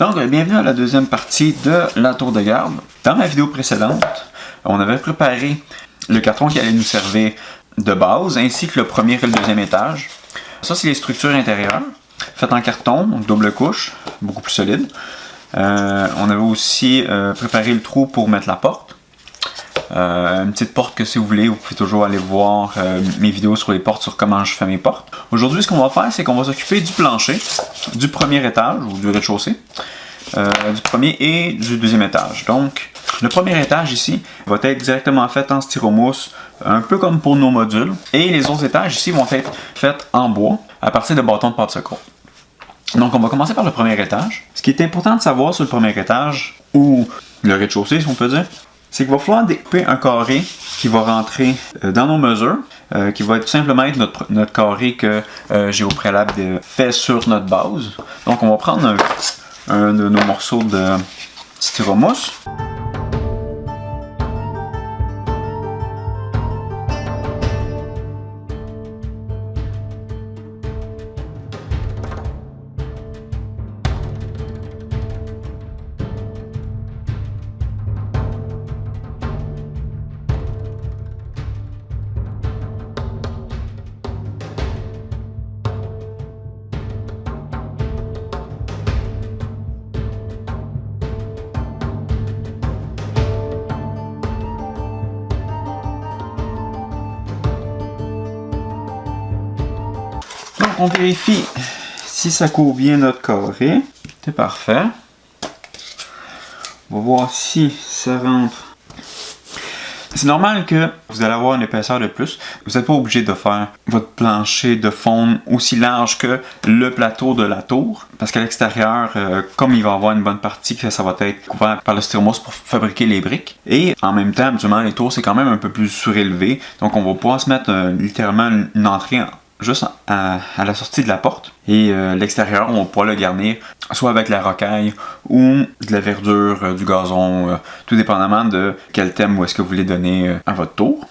Donc, bienvenue à la deuxième partie de la tour de garde. Dans la vidéo précédente, on avait préparé le carton qui allait nous servir de base, ainsi que le premier et le deuxième étage. Ça, c'est les structures intérieures, faites en carton, donc double couche, beaucoup plus solide. On avait aussi préparé le trou pour mettre la porte. Une petite porte que si vous voulez, vous pouvez toujours aller voir mes vidéos sur les portes, sur comment je fais mes portes. Aujourd'hui, ce qu'on va faire, c'est qu'on va s'occuper du plancher, du premier étage ou du rez-de-chaussée, du premier et du deuxième étage. Donc, le premier étage ici va être directement fait en styromousse, un peu comme pour nos modules. Et les autres étages ici vont être faits en bois, à partir de bâtons de porte secours. Donc, on va commencer par le premier étage. Ce qui est important de savoir sur le premier étage, ou le rez-de-chaussée, si on peut dire, c'est qu'il va falloir découper un carré qui va rentrer dans nos mesures, qui va tout simplement être notre carré que j'ai au préalable fait sur notre base. Donc, on va prendre un de nos morceaux de styromousse. Donc, on vérifie si ça couvre bien notre carré. C'est parfait. On va voir si ça rentre. C'est normal que vous allez avoir une épaisseur de plus. Vous n'êtes pas obligé de faire votre plancher de fonte aussi large que le plateau de la tour. Parce qu'à l'extérieur, comme il va y avoir une bonne partie que ça va être couvert par le styromousse pour fabriquer les briques. Et en même temps, habituellement, les tours, c'est quand même un peu plus surélevé. Donc, on va pouvoir se mettre littéralement une entrée juste à la sortie de la porte. Et l'extérieur, on va pouvoir le garnir soit avec la rocaille ou de la verdure, du gazon, tout dépendamment de quel thème ou est-ce que vous voulez donner à votre tour.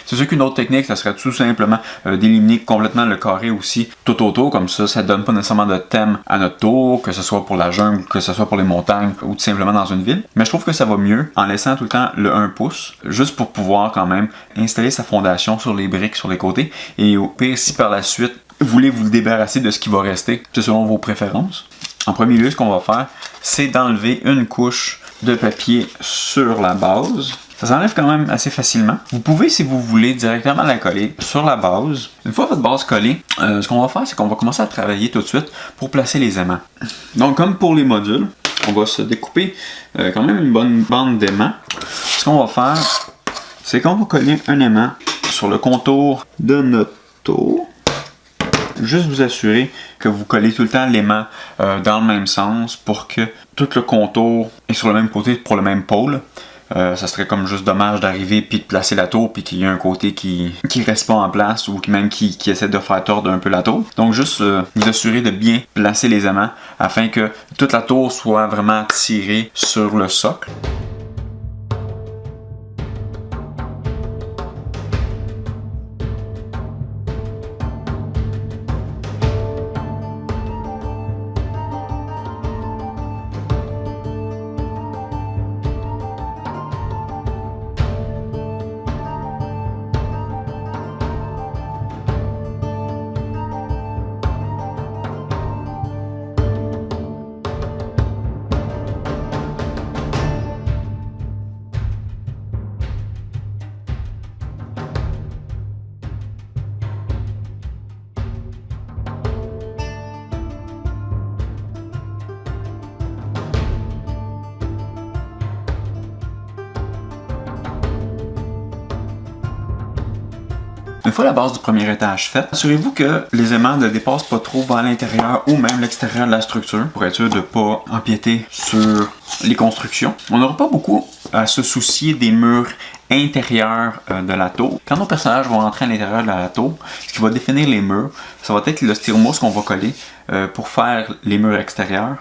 C'est sûr qu'une autre technique, ça serait tout simplement d'éliminer complètement le carré aussi tout autour, comme ça ne donne pas nécessairement de thème à notre tour, que ce soit pour la jungle, que ce soit pour les montagnes ou tout simplement dans une ville. Mais je trouve que ça va mieux en laissant tout le temps le 1 pouce, juste pour pouvoir quand même installer sa fondation sur les briques sur les côtés. Et au pire, si par la suite, vous voulez vous débarrasser de ce qui va rester, c'est selon vos préférences. En premier lieu, ce qu'on va faire, c'est d'enlever une couche de papier sur la base. Ça s'enlève quand même assez facilement. Vous pouvez, si vous voulez, directement la coller sur la base. Une fois votre base collée, ce qu'on va faire, c'est qu'on va commencer à travailler tout de suite pour placer les aimants. Donc, comme pour les modules, on va se découper quand même une bonne bande d'aimants. Ce qu'on va faire, c'est qu'on va coller un aimant sur le contour de notre tour. Juste vous assurer que vous collez tout le temps l'aimant dans le même sens pour que tout le contour est sur le même côté pour le même pôle. Ça serait comme juste dommage d'arriver puis de placer la tour puis qu'il y ait un côté qui reste pas en place ou même qui essaie de faire tordre un peu la tour. Donc juste vous assurer de bien placer les aimants afin que toute la tour soit vraiment tirée sur le socle. Une fois la base du premier étage faite, assurez-vous que les aimants ne dépassent pas trop vers l'intérieur ou même l'extérieur de la structure pour être sûr de ne pas empiéter sur les constructions. On n'aura pas beaucoup à se soucier des murs intérieurs de la tour. Quand nos personnages vont rentrer à l'intérieur de la tour, ce qui va définir les murs, ça va être le styromousse qu'on va coller pour faire les murs extérieurs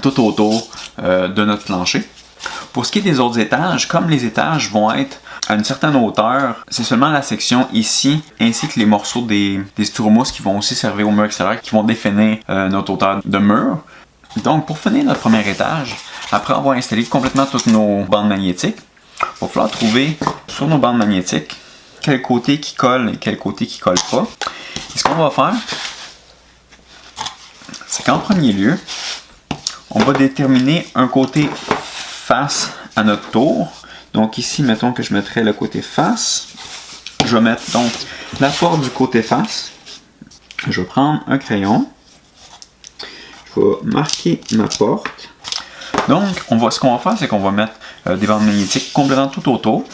tout autour de notre plancher. Pour ce qui est des autres étages, comme les étages vont être à une certaine hauteur, c'est seulement la section ici, ainsi que les morceaux des styromousses qui vont aussi servir au mur extérieur, qui vont définir notre hauteur de mur. Donc, pour finir notre premier étage, après avoir installé complètement toutes nos bandes magnétiques, il va falloir trouver sur nos bandes magnétiques quel côté qui colle et quel côté qui colle pas. Et ce qu'on va faire, c'est qu'en premier lieu, on va déterminer un côté face à notre tour. Donc ici, mettons que je mettrais le côté face. Je vais mettre donc la porte du côté face. Je vais prendre un crayon. Je vais marquer ma porte. Donc, ce qu'on va faire, c'est qu'on va mettre des bandes magnétiques complètement tout autour.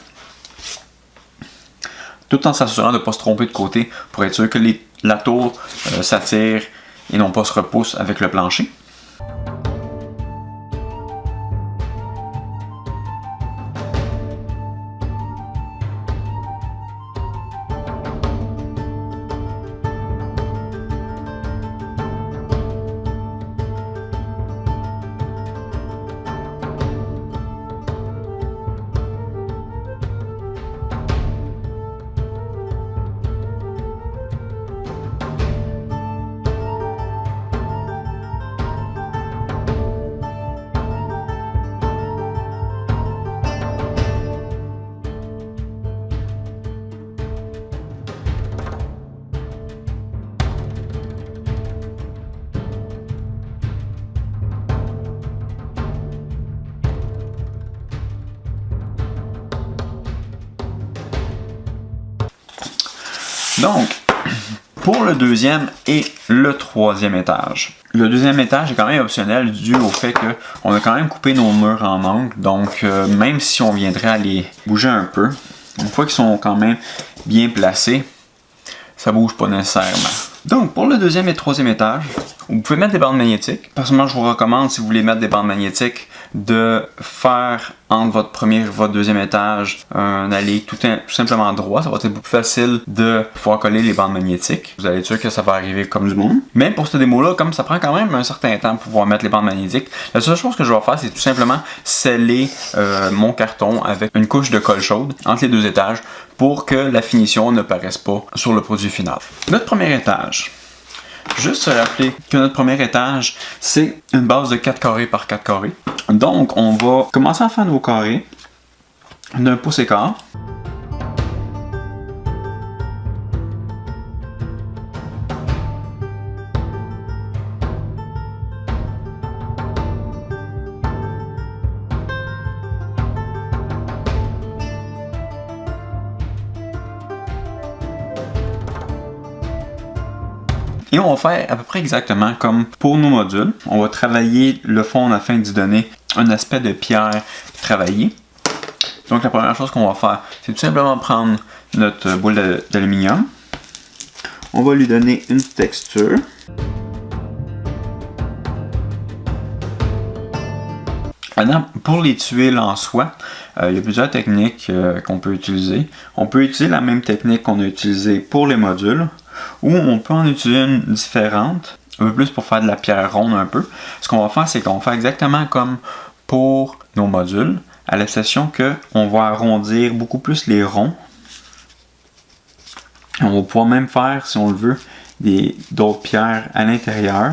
Tout en s'assurant de ne pas se tromper de côté pour être sûr que la tour s'attire et non pas se repousse avec le plancher. Donc, pour le deuxième et le troisième étage. Le deuxième étage est quand même optionnel dû au fait qu'on a quand même coupé nos murs en angle. Donc, même si on viendrait à les bouger un peu, une fois qu'ils sont quand même bien placés, ça bouge pas nécessairement. Donc, pour le deuxième et troisième étage, vous pouvez mettre des bandes magnétiques. Personnellement, je vous recommande, si vous voulez mettre des bandes magnétiques, de faire entre votre premier et votre deuxième étage un allée tout simplement droit. Ça va être beaucoup plus facile de pouvoir coller les bandes magnétiques. Vous allez être sûr que ça va arriver comme du monde. Mais pour cette démo-là, comme ça prend quand même un certain temps pour pouvoir mettre les bandes magnétiques, la seule chose que je vais faire, c'est tout simplement sceller mon carton avec une couche de colle chaude entre les deux étages pour que la finition ne paraisse pas sur le produit final. Notre premier étage. Juste se rappeler que notre premier étage, c'est une base de 4 carrés par 4 carrés. Donc, on va commencer à faire nos carrés d'un pouce et quart. Et on va faire à peu près exactement comme pour nos modules. On va travailler le fond afin d'y donner un aspect de pierre travaillée. Donc la première chose qu'on va faire, c'est tout simplement prendre notre boule d'aluminium. On va lui donner une texture. Maintenant, pour les tuiles en soi, il y a plusieurs techniques qu'on peut utiliser. On peut utiliser la même technique qu'on a utilisée pour les modules, ou on peut en utiliser une différente, un peu plus pour faire de la pierre ronde un peu. Ce qu'on va faire, c'est qu'on va faire exactement comme pour nos modules, à l'exception qu'on va arrondir beaucoup plus les ronds. On va pouvoir même faire, si on le veut, d'autres pierres à l'intérieur.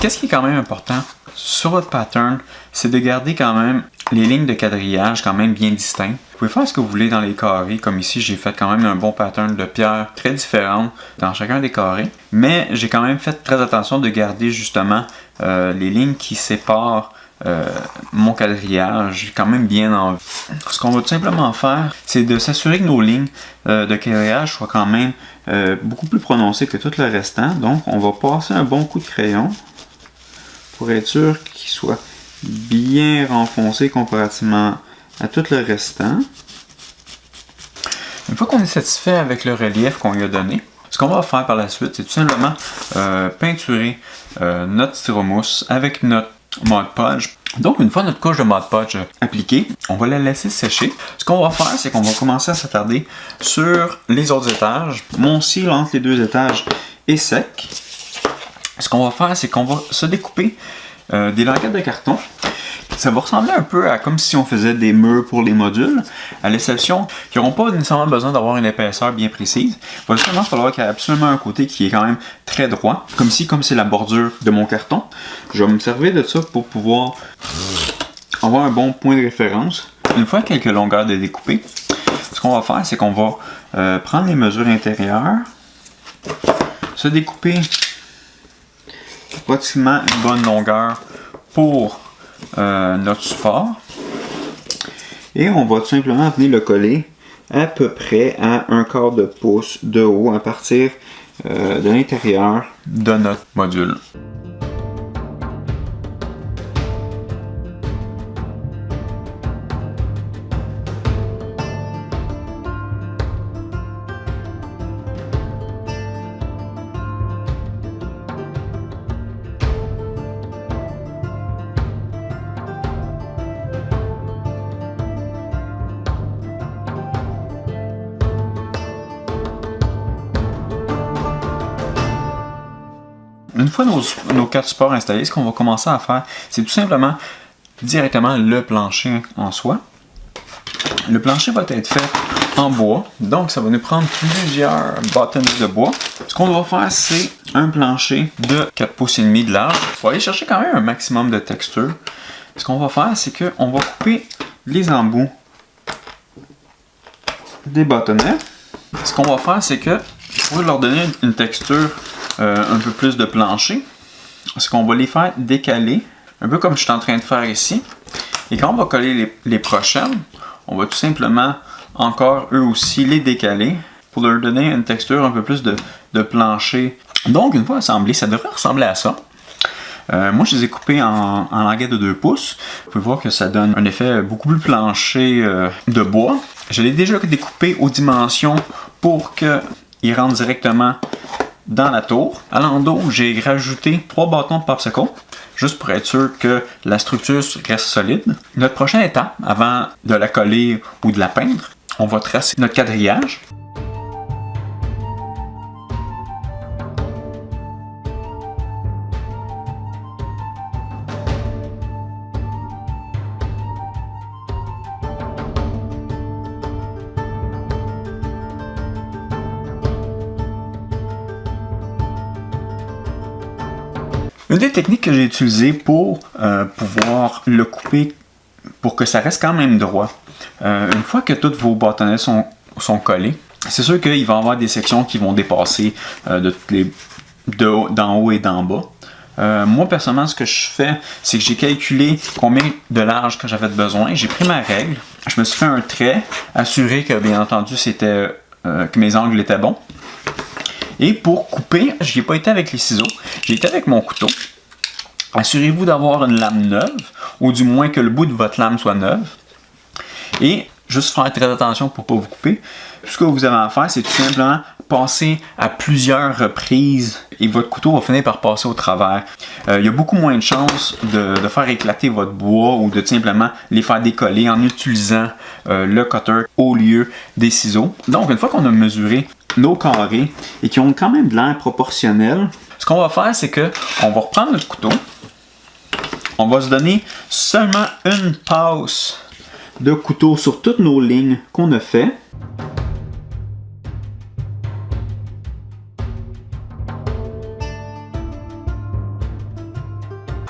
Qu'est-ce qui est quand même important sur votre pattern, c'est de garder quand même les lignes de quadrillage quand même bien distinctes. Vous pouvez faire ce que vous voulez dans les carrés, comme ici j'ai fait quand même un bon pattern de pierres très différentes dans chacun des carrés, mais j'ai quand même fait très attention de garder justement les lignes qui séparent mon quadrillage quand même bien en vue. Ce qu'on va tout simplement faire, c'est de s'assurer que nos lignes de quadrillage soient quand même beaucoup plus prononcées que tout le restant. Donc on va passer un bon coup de crayon pour être sûr qu'il soit bien renfoncé comparativement à tout le restant. Une fois qu'on est satisfait avec le relief qu'on lui a donné, ce qu'on va faire par la suite, c'est tout simplement peinturer notre styromousse avec notre Mod Podge. Donc, une fois notre couche de Mod Podge appliquée, on va la laisser sécher. Ce qu'on va faire, c'est qu'on va commencer à s'attarder sur les autres étages. Mon cil entre les deux étages est sec. Ce qu'on va faire, c'est qu'on va se découper des languettes de carton. Ça va ressembler un peu à comme si on faisait des murs pour les modules, à l'exception qu'ils n'auront pas nécessairement besoin d'avoir une épaisseur bien précise. Il va seulement falloir qu'il y ait absolument un côté qui est quand même très droit, comme c'est la bordure de mon carton. Je vais me servir de ça pour pouvoir avoir un bon point de référence. Une fois quelques longueurs de découpé, ce qu'on va faire, c'est qu'on va prendre les mesures intérieures, se découper pratiquement une bonne longueur pour notre support, et on va tout simplement venir le coller à peu près à 1/4 de pouce de haut à partir de l'intérieur de notre module. Une fois nos 4 supports installés, ce qu'on va commencer à faire, c'est tout simplement directement le plancher en soi. Le plancher va être fait en bois, donc ça va nous prendre plusieurs bâtonnets de bois. Ce qu'on va faire, c'est un plancher de 4 pouces et demi de large. On va aller chercher quand même un maximum de texture. Ce qu'on va faire, c'est qu'on va couper les embouts des bâtonnets. Ce qu'on va faire, c'est que pour leur donner une texture un peu plus de plancher, c'est qu'on va les faire décaler, un peu comme je suis en train de faire ici. Et quand on va coller les prochaines, on va tout simplement encore eux aussi les décaler pour leur donner une texture un peu plus de plancher. Donc une fois assemblé, ça devrait ressembler à ça. Moi je les ai coupés en languettes de 2 pouces. Vous pouvez voir que ça donne un effet beaucoup plus plancher de bois. Je l'ai déjà découpé aux dimensions pour qu'ils rentrent directement dans la tour. À l'endos, j'ai rajouté 3 bâtons de popsicle, juste pour être sûr que la structure reste solide. Notre prochaine étape, avant de la coller ou de la peindre, on va tracer notre quadrillage. Une des techniques que j'ai utilisées pour pouvoir le couper pour que ça reste quand même droit, une fois que tous vos bâtonnets sont collés, c'est sûr qu'il va y avoir des sections qui vont dépasser d'en haut et d'en bas. Moi, personnellement, ce que je fais, c'est que j'ai calculé combien de large que j'avais besoin. J'ai pris ma règle, je me suis fait un trait, assuré que, bien entendu, que mes angles étaient bons. Et pour couper, je n'ai pas été avec les ciseaux, j'ai été avec mon couteau. Assurez-vous d'avoir une lame neuve, ou du moins que le bout de votre lame soit neuve. Et juste faire très attention pour ne pas vous couper. Tout ce que vous avez à faire, c'est tout simplement passer à plusieurs reprises et votre couteau va finir par passer au travers. Il y a beaucoup moins de chances de faire éclater votre bois ou de tout simplement les faire décoller en utilisant le cutter au lieu des ciseaux. Donc, une fois qu'on a mesuré nos carrés et qui ont quand même de l'air proportionnel, ce qu'on va faire, c'est qu'on va reprendre notre couteau, on va se donner seulement une passe de couteau sur toutes nos lignes qu'on a fait.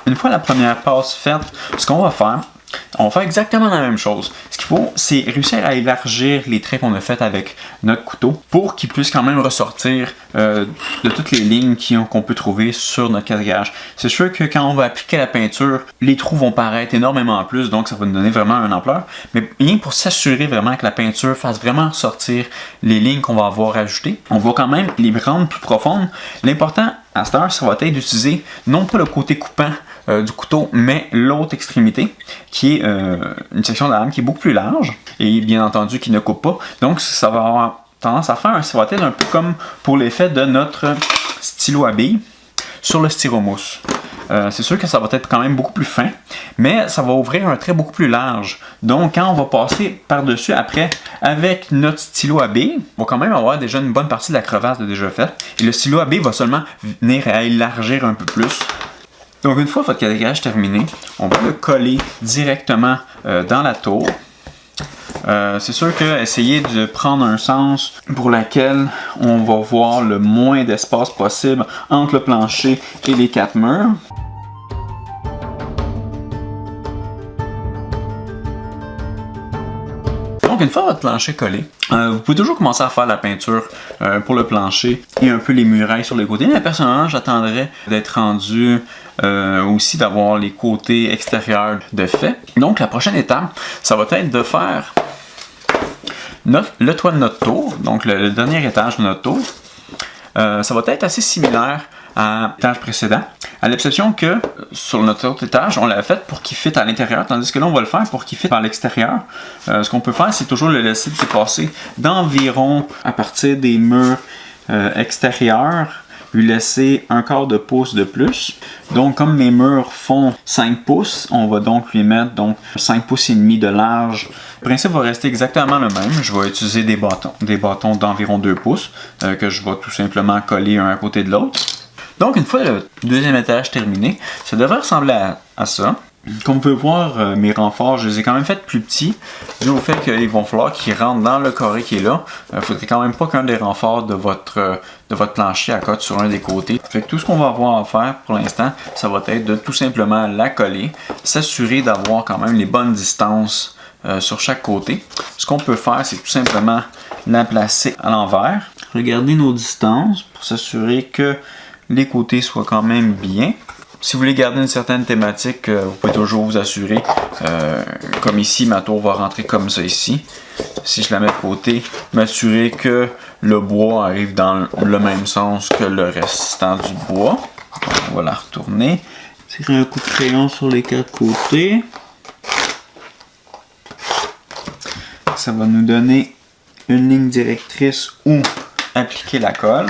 Une fois la première passe faite, ce qu'on va faire, on va faire exactement la même chose. Ce qu'il faut, c'est réussir à élargir les traits qu'on a fait avec notre couteau pour qu'ils puissent quand même ressortir de toutes les lignes qu'on peut trouver sur notre quadrillage. C'est sûr que quand on va appliquer la peinture, les trous vont paraître énormément plus, donc ça va nous donner vraiment une ampleur. Mais rien pour s'assurer vraiment que la peinture fasse vraiment sortir les lignes qu'on va avoir ajoutées. On va quand même les rendre plus profondes. L'important à cette heure, ça va être d'utiliser non pas le côté coupant du couteau, mais l'autre extrémité, qui est une section de la lame qui est beaucoup plus large et bien entendu qui ne coupe pas. Donc ça va avoir tendance à faire, ça va être un peu comme pour l'effet de notre stylo à billes sur le styromousse. C'est sûr que ça va être quand même beaucoup plus fin, mais ça va ouvrir un trait beaucoup plus large. Donc quand on va passer par-dessus après avec notre stylo à billes, on va quand même avoir déjà une bonne partie de la crevasse de déjà faite. Et le stylo à billes va seulement venir à élargir un peu plus. Donc une fois votre quadrillage terminé, on va le coller directement dans la tour. C'est sûr que essayer de prendre un sens pour lequel on va voir le moins d'espace possible entre le plancher et les 4 murs. Donc une fois votre plancher collé, vous pouvez toujours commencer à faire la peinture pour le plancher et un peu les murailles sur les côtés. Mais personnellement, j'attendrais d'être rendu aussi d'avoir les côtés extérieurs de fait. Donc la prochaine étape, ça va être de faire le toit de notre tour, donc le dernier étage de notre tour. Ça va être assez similaire à l'étage précédent, à l'exception que sur notre autre étage, on l'a fait pour qu'il fitte à l'intérieur, tandis que là, on va le faire pour qu'il fitte par l'extérieur. Ce qu'on peut faire, c'est toujours le laisser dépasser d'environ, à partir des murs extérieurs, lui laisser un quart de pouce de plus. Donc, comme mes murs font 5 pouces, on va donc lui mettre 5 pouces et demi de large. Le principe va rester exactement le même. Je vais utiliser des bâtons d'environ 2 pouces que je vais tout simplement coller un à côté de l'autre. Donc, une fois le deuxième étage terminé, ça devrait ressembler à ça. Comme vous pouvez voir, mes renforts, je les ai quand même faits plus petits, dû au fait qu'ils vont falloir qu'ils rentrent dans le carré qui est là. Il ne faudrait quand même pas qu'un des renforts de votre plancher accote sur un des côtés. Fait que tout ce qu'on va avoir à faire pour l'instant, ça va être de tout simplement la coller, s'assurer d'avoir quand même les bonnes distances sur chaque côté. Ce qu'on peut faire, c'est tout simplement la placer à l'envers. Regarder nos distances pour s'assurer que les côtés soient quand même bien. Si vous voulez garder une certaine thématique, vous pouvez toujours vous assurer, comme ici, ma tour va rentrer comme ça ici. Si je la mets de côté, m'assurer que le bois arrive dans le même sens que le restant du bois. On va la retourner. Tirer un coup de crayon sur les 4 côtés. Ça va nous donner une ligne directrice où appliquer la colle.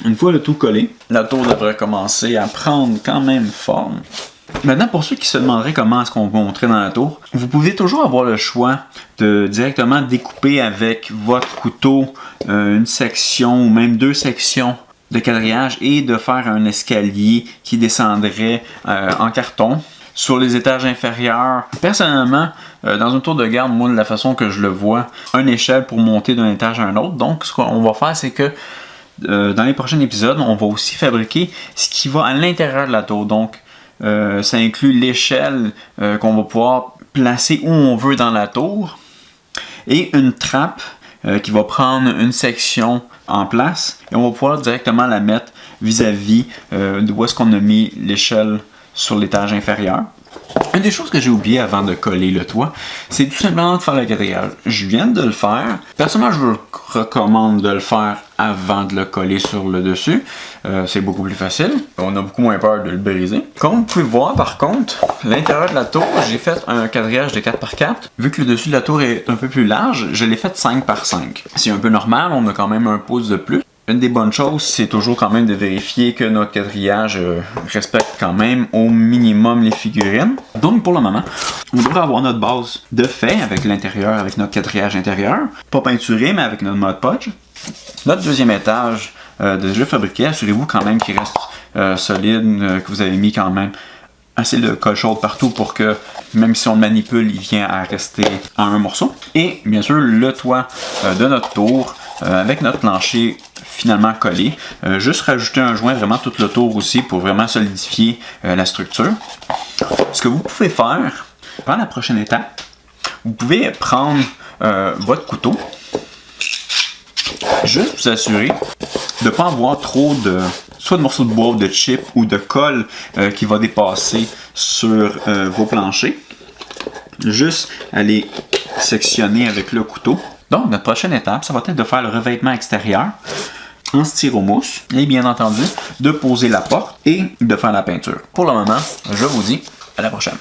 Une fois le tout collé, la tour devrait commencer à prendre quand même forme. Maintenant, pour ceux qui se demanderaient comment est-ce qu'on va montrer dans la tour, vous pouvez toujours avoir le choix de directement découper avec votre couteau une section ou même 2 sections de quadrillage et de faire un escalier qui descendrait en carton sur les étages inférieurs. Personnellement, dans une tour de garde, moi, de la façon que je le vois, une échelle pour monter d'un étage à un autre. Donc, ce qu'on va faire, c'est que dans les prochains épisodes, on va aussi fabriquer ce qui va à l'intérieur de la tour. Donc, ça inclut l'échelle qu'on va pouvoir placer où on veut dans la tour et une trappe qui va prendre une section en place et on va pouvoir directement la mettre vis-à-vis d'où est-ce qu'on a mis l'échelle sur l'étage inférieur. Une des choses que j'ai oublié avant de coller le toit, c'est tout simplement de faire le quadrillage. Je viens de le faire. Personnellement, je vous recommande de le faire avant de le coller sur le dessus. C'est beaucoup plus facile. On a beaucoup moins peur de le briser. Comme vous pouvez voir, par contre, l'intérieur de la tour, j'ai fait un quadrillage de 4x4. Vu que le dessus de la tour est un peu plus large, je l'ai fait 5x5. C'est un peu normal, on a quand même un pouce de plus. Une des bonnes choses, c'est toujours quand même de vérifier que notre quadrillage respecte quand même au minimum les figurines. Donc pour le moment, on devrait avoir notre base de fait avec l'intérieur, avec notre quadrillage intérieur. Pas peinturé, mais avec notre Mod Podge. Notre deuxième étage déjà fabriqué, assurez-vous quand même qu'il reste solide, que vous avez mis quand même assez de colle chaude partout pour que, même si on le manipule, il vient à rester en un morceau. Et bien sûr, le toit de notre tour, avec notre plancher finalement collé. Juste rajouter un joint vraiment tout le tour aussi pour vraiment solidifier la structure. Ce que vous pouvez faire, pour la prochaine étape, vous pouvez prendre votre couteau, juste vous assurer de ne pas avoir trop de soit de morceaux de bois, de chips ou de colle qui va dépasser sur vos planchers. Juste aller sectionner avec le couteau. Donc, notre prochaine étape, ça va être de faire le revêtement extérieur en styromousse et bien entendu de poser la porte et de faire la peinture. Pour le moment, je vous dis à la prochaine.